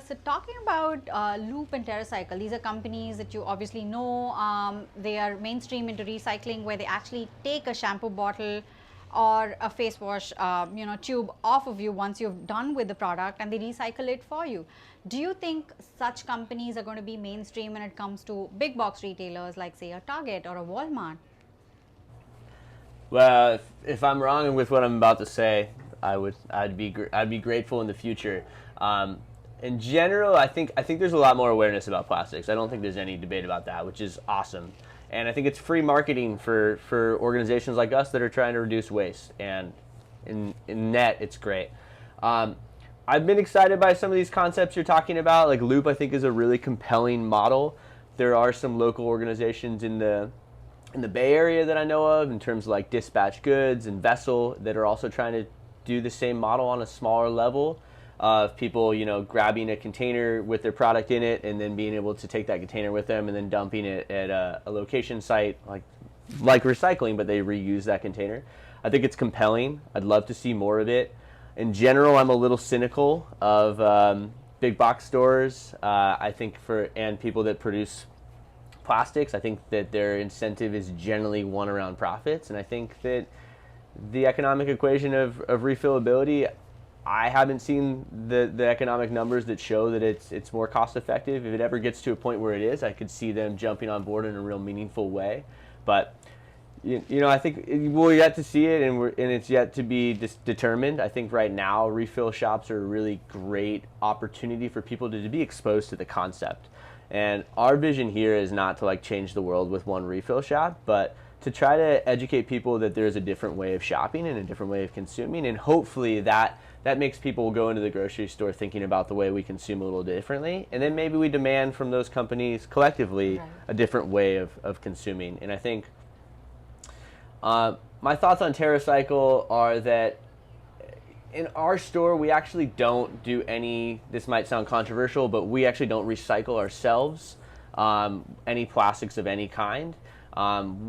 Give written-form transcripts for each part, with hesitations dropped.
So talking about Loop and TerraCycle, these are companies that you obviously know. They are mainstream into recycling, where they actually take a shampoo bottle or a face wash, tube off of you once you've done with the product, and they recycle it for you. Do you think such companies are going to be mainstream when it comes to big box retailers like, say, a Target or a Walmart? Well, if I'm wrong with what I'm about to say, I'd be grateful in the future. Um, in general, I think there's a lot more awareness about plastics. I don't think there's any debate about that, which is awesome. And I think it's free marketing for organizations like us that are trying to reduce waste. And in net, it's great. Um, I've been excited by some of these concepts you're talking about. Like Loop, I think is a really compelling model. There are some local organizations in the Bay Area that I know of, in terms of like Dispatch Goods and Vessel, that are also trying to do the same model on a smaller level of people, grabbing a container with their product in it and then being able to take that container with them and then dumping it at a location site like recycling, but they reuse that container. I think it's compelling. I'd love to see more of it. In general, I'm a little cynical of big box stores. I think and people that produce plastics, I think that their incentive is generally one around profits, and I think that the economic equation of refillability, I haven't seen the economic numbers that show that it's more cost effective. If it ever gets to a point where it is, I could see them jumping on board in a real meaningful way. But I think we'll yet to see it, and it's yet to be determined. I think right now refill shops are a really great opportunity for people to be exposed to the concept. And our vision here is not to change the world with one refill shop, but to try to educate people that there's a different way of shopping and a different way of consuming, and hopefully that makes people go into the grocery store thinking about the way we consume a little differently, and then maybe we demand from those companies collectively a different way of consuming. And I think my thoughts on TerraCycle are that in our store, we actually don't do any, this might sound controversial, but we actually don't recycle ourselves any plastics of any kind.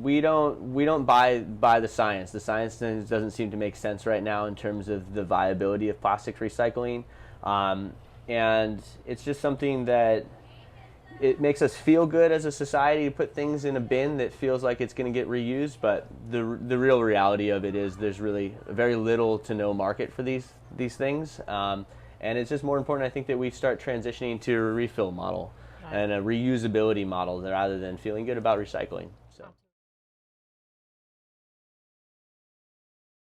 We don't buy the science. The science doesn't seem to make sense right now in terms of the viability of plastics recycling. And it's just something that it makes us feel good as a society to put things in a bin that feels like it's going to get reused, but the real reality of it is there's really very little to no market for these things, and it's just more important, I think, that we start transitioning to a refill model and a reusability model rather than feeling good about recycling.